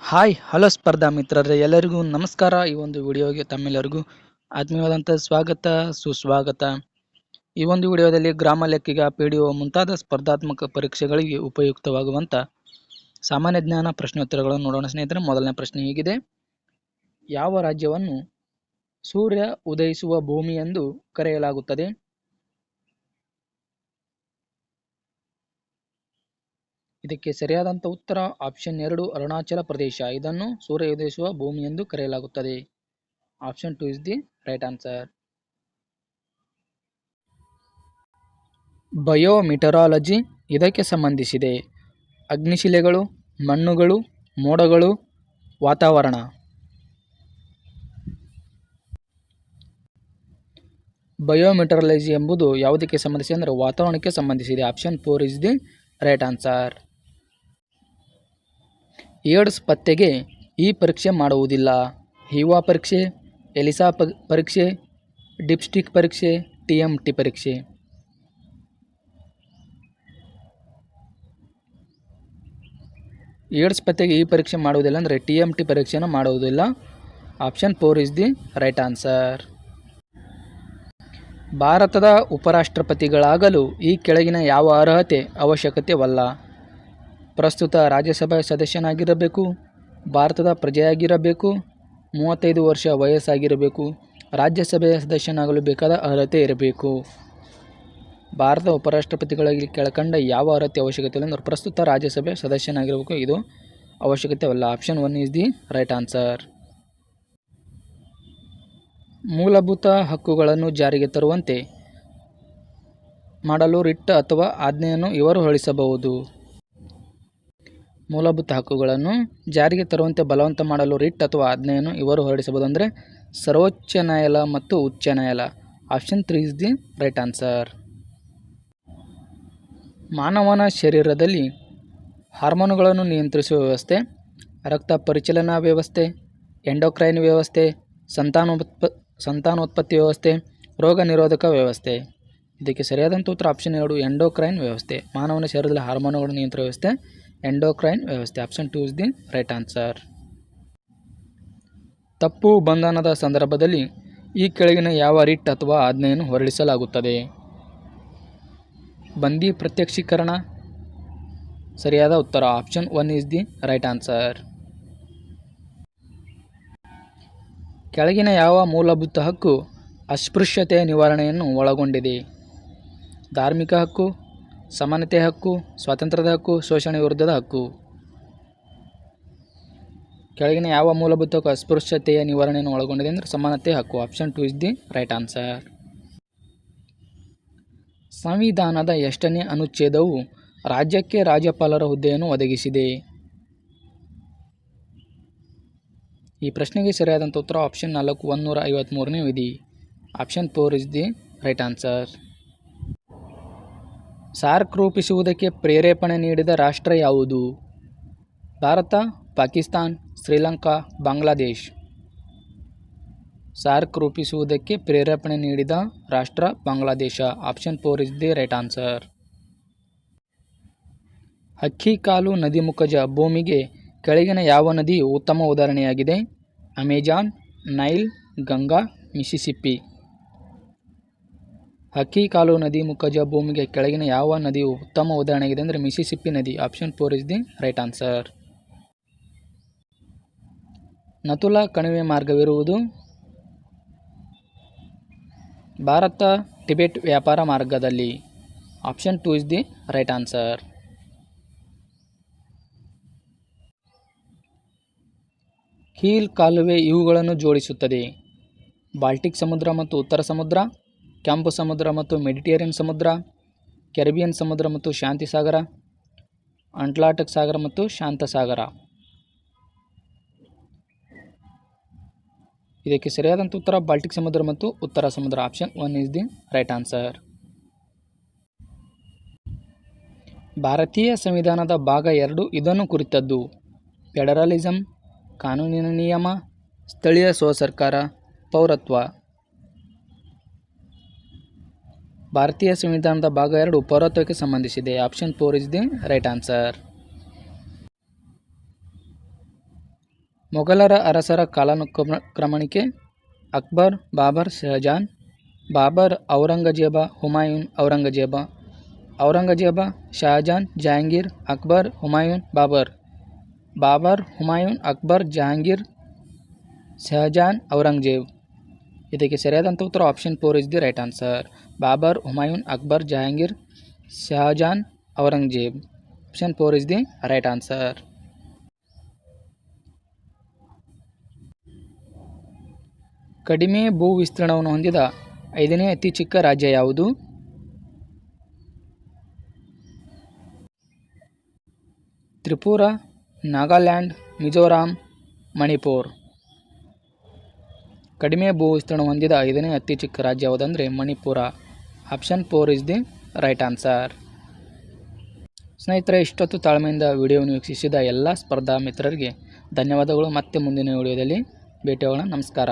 Hi hello ಸ್ಪರ್ಧಾ ಮಿತ್ರರೇ, ಎಲ್ಲರಿಗೂ ನಮಸ್ಕಾರ. ಈ ಒಂದು ವಿಡಿಯೋಗೆ ತಮ್ಮೆಲ್ಲರಿಗೂ ಆತ್ಮೀಯವಾದಂಥ ಸ್ವಾಗತ ಸುಸ್ವಾಗತ. ಈ ಒಂದು ವಿಡಿಯೋದಲ್ಲಿ ಗ್ರಾಮ ಲೆಕ್ಕಿಗ, PDO ಮುಂತಾದ ಸ್ಪರ್ಧಾತ್ಮಕ ಪರೀಕ್ಷೆಗಳಿಗೆ ಉಪಯುಕ್ತವಾಗುವಂಥ ಸಾಮಾನ್ಯ ಜ್ಞಾನ ಪ್ರಶ್ನೋತ್ತರಗಳನ್ನು ನೋಡೋಣ ಸ್ನೇಹಿತರೆ. ಮೊದಲನೇ ಪ್ರಶ್ನೆ ಹೀಗಿದೆ: ಯಾವ ರಾಜ್ಯವನ್ನು ಸೂರ್ಯ ಉದಯಿಸುವ ಭೂಮಿ ಎಂದು ಕರೆಯಲಾಗುತ್ತದೆ? ಇದಕ್ಕೆ ಸರಿಯಾದಂಥ ಉತ್ತರ ಆಪ್ಷನ್ 2, ಅರುಣಾಚಲ ಪ್ರದೇಶ. ಇದನ್ನು ಸೂರ್ಯ ಉದಯಿಸುವ ಭೂಮಿ ಎಂದು ಕರೆಯಲಾಗುತ್ತದೆ. Option 2 is the right answer. Biometeorology ಇದಕ್ಕೆ ಸಂಬಂಧಿಸಿದೆ. ಅಗ್ನಿಶಿಲೆಗಳು, ಮಣ್ಣುಗಳು, ಮೋಡಗಳು, ವಾತಾವರಣ. ಬಯೋಮಿಟರಾಲಜಿ ಎಂಬುದು ಯಾವುದಕ್ಕೆ ಸಂಬಂಧಿಸಿದೆ ಅಂದರೆ ವಾತಾವರಣಕ್ಕೆ ಸಂಬಂಧಿಸಿದೆ. Option 4 is the right answer. AIDS ಪತ್ತೆಗೆ ಈ ಪರೀಕ್ಷೆ ಮಾಡುವುದಿಲ್ಲ. ಹಿವಾ ಪರೀಕ್ಷೆ, ಎಲಿಸಾ ಪರೀಕ್ಷೆ, ಡಿಪ್ಸ್ಟಿಕ್ ಪರೀಕ್ಷೆ, TMT ಪರೀಕ್ಷೆ. ಏಡ್ಸ್ ಪತ್ತೆಗೆ ಈ ಪರೀಕ್ಷೆ ಮಾಡುವುದಿಲ್ಲ ಅಂದರೆ TMT ಪರೀಕ್ಷೆಯನ್ನು ಮಾಡುವುದಿಲ್ಲ. Option 4 is the right answer. ಭಾರತದ ಉಪರಾಷ್ಟ್ರಪತಿಗಳಾಗಲು ಈ ಕೆಳಗಿನ ಯಾವ ಅರ್ಹತೆ ಅವಶ್ಯಕತೆವಲ್ಲ? ಪ್ರಸ್ತುತ ರಾಜ್ಯಸಭಾ ಸದಸ್ಯನಾಗಿರಬೇಕು, ಭಾರತದ ಪ್ರಜೆಯಾಗಿರಬೇಕು, 35 ವರ್ಷ ವಯಸ್ಸಾಗಿರಬೇಕು, ರಾಜ್ಯಸಭೆಯ ಸದಸ್ಯನಾಗಲು ಬೇಕಾದ ಅರ್ಹತೆ ಇರಬೇಕು. ಭಾರತದ ಉಪರಾಷ್ಟ್ರಪತಿಗಳಿಗೆ ಕೆಳಕಂಡ ಯಾವ ಅರ್ಹತೆ ಅವಶ್ಯಕತೆ ಇಲ್ಲ ಅಂದರೆ ಪ್ರಸ್ತುತ ರಾಜ್ಯಸಭೆಯ ಸದಸ್ಯನಾಗಿರಬೇಕು. ಇದು ಅವಶ್ಯಕತೆವಲ್ಲ. Option 1 is the right answer. ಮೂಲಭೂತ ಹಕ್ಕುಗಳನ್ನು ಜಾರಿಗೆ ತರುವಂತೆ ಮಾಡಲು ರಿಟ್ ಅಥವಾ ಆಜ್ಞೆಯನ್ನು ಇವರು ಹೊರಡಿಸಬಹುದು. ಮೂಲಭೂತ ಹಕ್ಕುಗಳನ್ನು ಜಾರಿಗೆ ತರುವಂತೆ ಬಲವಂತ ಮಾಡಲು ರಿಟ್ ಅಥವಾ ಆಜ್ಞೆಯನ್ನು ಇವರು ಹೊರಡಿಸಬಹುದು ಅಂದರೆ ಸರ್ವೋಚ್ಚ ನ್ಯಾಯಾಲಯ ಮತ್ತು ಉಚ್ಚ ನ್ಯಾಯಾಲಯ. Option 3 is the right answer. ಮಾನವನ ಶರೀರದಲ್ಲಿ ಹಾರ್ಮೋನುಗಳನ್ನು ನಿಯಂತ್ರಿಸುವ ವ್ಯವಸ್ಥೆ, ರಕ್ತ ಪರಿಚಲನಾ ವ್ಯವಸ್ಥೆ, ಎಂಡೋಕ್ರೈನ್ ವ್ಯವಸ್ಥೆ, ಸಂತಾನೋತ್ಪತ್ತಿ ವ್ಯವಸ್ಥೆ, ರೋಗ ನಿರೋಧಕ ವ್ಯವಸ್ಥೆ. ಇದಕ್ಕೆ ಸರಿಯಾದಂಥ ಉತ್ತರ ಆಪ್ಷನ್ 2, ಎಂಡೋಕ್ರೈನ್ ವ್ಯವಸ್ಥೆ. ಮಾನವನ ಶರೀರದಲ್ಲಿ ಹಾರ್ಮೋನುಗಳನ್ನು ನಿಯಂತ್ರಿಸುವ ವ್ಯವಸ್ಥೆ ಎಂಡೋಕ್ರೈನ್ ವ್ಯವಸ್ಥೆ. Option 2 is the right answer. ತಪ್ಪು ಬಂಧನದ ಸಂದರ್ಭದಲ್ಲಿ ಈ ಕೆಳಗಿನ ಯಾವ ರಿಟ್ ಅಥವಾ ಆಜ್ಞೆಯನ್ನು ಹೊರಡಿಸಲಾಗುತ್ತದೆ? ಬಂದಿ ಪ್ರತ್ಯಕ್ಷೀಕರಣ. ಸರಿಯಾದ ಉತ್ತರ option 1 is the right answer. ಕೆಳಗಿನ ಯಾವ ಮೂಲಭೂತ ಹಕ್ಕು ಅಸ್ಪೃಶ್ಯತೆಯ ನಿವಾರಣೆಯನ್ನು ಒಳಗೊಂಡಿದೆ? ಧಾರ್ಮಿಕ ಹಕ್ಕು, ಸಮಾನತೆ ಹಕ್ಕು, ಸ್ವಾತಂತ್ರ್ಯದ ಹಕ್ಕು, ಶೋಷಣೆ ವಿರುದ್ಧದ ಹಕ್ಕು. ಕೆಳಗಿನ ಯಾವ ಮೂಲಭೂತ ಹಕ್ಕು ಅಸ್ಪೃಶ್ಯತೆಯ ನಿವಾರಣೆಯನ್ನು ಒಳಗೊಂಡಿದೆ ಅಂದರೆ ಸಮಾನತೆ ಹಕ್ಕು. Option 2 is the right answer. ಸಂವಿಧಾನದ ಎಷ್ಟನೇ ಅನುಚ್ಛೇದವು ರಾಜ್ಯಕ್ಕೆ ರಾಜ್ಯಪಾಲರ ಹುದ್ದೆಯನ್ನು ಒದಗಿಸಿದೆ? ಈ ಪ್ರಶ್ನೆಗೆ ಸರಿಯಾದಂಥ ಉತ್ತರ ಆಪ್ಷನ್ 4, 153ನೇ ವಿಧಿ. Option 4 is the right answer. SAARC ರೂಪಿಸುವುದಕ್ಕೆ ಪ್ರೇರೇಪಣೆ ನೀಡಿದ ರಾಷ್ಟ್ರ ಯಾವುದು? ಭಾರತ, ಪಾಕಿಸ್ತಾನ್, ಶ್ರೀಲಂಕಾ, ಬಾಂಗ್ಲಾದೇಶ್. ಸಾರ್ಕ್ ರೂಪಿಸುವುದಕ್ಕೆ ಪ್ರೇರೇಪಣೆ ನೀಡಿದ ರಾಷ್ಟ್ರ Bangladesh. Option 4 is the right answer. ಹಕ್ಕಿಕಾಲು ನದೀಮುಖಜ ಭೂಮಿಗೆ ಕೆಳಗಿನ ಯಾವ ನದಿಯು ಉತ್ತಮ ಉದಾಹರಣೆಯಾಗಿದೆ? Amazon, Nile, Ganga, Mississippi. ಹಕ್ಕಿಕಾಲು ನದೀಮುಖಜ ಭೂಮಿಗೆ ಕೆಳಗಿನ ಯಾವ ನದಿಯು ಉತ್ತಮ ಉದಾಹರಣೆಯಾಗಿದೆ ಅಂದರೆ ಮಿಸಿಸಿಪ್ಪಿ ನದಿ. Option 4 is the right answer. Nathu La ಕಣಿವೆ ಮಾರ್ಗವಿರುವುದು ಭಾರತ ಟಿಬೆಟ್ ವ್ಯಾಪಾರ ಮಾರ್ಗದಲ್ಲಿ. Option 2 is the right answer. Kiel ಕಾಲುವೆ ಇವುಗಳನ್ನು ಜೋಡಿಸುತ್ತದೆ: ಬಾಲ್ಟಿಕ್ ಸಮುದ್ರ ಮತ್ತು ಉತ್ತರ ಸಮುದ್ರ, ಕೆಂಪು ಸಮುದ್ರ ಮತ್ತು ಮೆಡಿಟೇರಿಯನ್ ಸಮುದ್ರ, ಕೆರಿಬಿಯನ್ ಸಮುದ್ರ ಮತ್ತು ಶಾಂತಿ ಸಾಗರ, ಅಟ್ಲಾಂಟಿಕ್ ಸಾಗರ ಮತ್ತು ಶಾಂತ ಸಾಗರ. ಇದಕ್ಕೆ ಸರಿಯಾದಂಥ ಉತ್ತರ ಬಾಲ್ಟಿಕ್ ಸಮುದ್ರ ಮತ್ತು ಉತ್ತರ ಸಮುದ್ರ. Option 1 is the right answer. ಭಾರತೀಯ ಸಂವಿಧಾನದ ಭಾಗ 2 ಇದನ್ನು ಕುರಿತದ್ದು: ಫೆಡರಲಿಸಂ, ಕಾನೂನಿನ ನಿಯಮ, ಸ್ಥಳೀಯ ಸ್ವಸರ್ಕಾರ, ಪೌರತ್ವ. ಭಾರತೀಯ ಸಂವಿಧಾನದ ಭಾಗ 2 ಪೌರತ್ವಕ್ಕೆ ಸಂಬಂಧಿಸಿದೆ. Option 4 is the right answer. ಮೊಘಲರ ಅರಸರ ಕಾಲಾನುಕ್ರಮಣಿಕೆ ಅಕ್ಬರ್, ಬಾಬರ್, ಶಹಜಾನ್. ಬಾಬರ್, ಔರಂಗಜೇಬ, ಹುಮಾಯೂನ್, ಔರಂಗಜೇಬ. ಔರಂಗಜೇಬ, ಶಹಜಾನ್, ಜಹಾಂಗೀರ್, ಅಕ್ಬರ್, ಹುಮಾಯೂನ್, ಬಾಬರ್. ಬಾಬರ್, ಹುಮಾಯೂನ್, ಅಕ್ಬರ್, ಜಹಾಂಗೀರ್, ಶಹಜಾನ್, ಔರಂಗಜೇಬ್. ಇದಕ್ಕೆ ಸರಿಯಾದಂಥ ಉತ್ತರ option 4 is the right answer. Babur, Humayun, Akbar, Jahangir, Shahjahan, Aurangzeb. Option 4 is the right answer. ಕಡಿಮೆ ಭೂ ವಿಸ್ತೀರ್ಣವನ್ನು ಹೊಂದಿದ 5ನೇ ಅತಿ ಚಿಕ್ಕ ರಾಜ್ಯ ಯಾವುದು? ತ್ರಿಪುರ, ನಾಗಾಲ್ಯಾಂಡ್, ಮಿಜೋರಾಂ, ಮಣಿಪುರ್. ಕಡಿಮೆ ಭೂ ವಿಸ್ತೀರ್ಣ ಹೊಂದಿದ 5ನೇ ಅತಿ ಚಿಕ್ಕ ರಾಜ್ಯ ಯಾವುದಂದರೆ Manipur. Option 4 is the right answer. ಸ್ನೇಹಿತರೆ, ಇಷ್ಟೊತ್ತು ತಾಳ್ಮೆಯಿಂದ ವಿಡಿಯೋವನ್ನು ವೀಕ್ಷಿಸಿದ ಎಲ್ಲ ಸ್ಪರ್ಧಾ ಮಿತ್ರರಿಗೆ ಧನ್ಯವಾದಗಳು. ಮತ್ತೆ ಮುಂದಿನ ವಿಡಿಯೋದಲ್ಲಿ ಭೇಟಿಯಾಗೋಣ. ನಮಸ್ಕಾರ.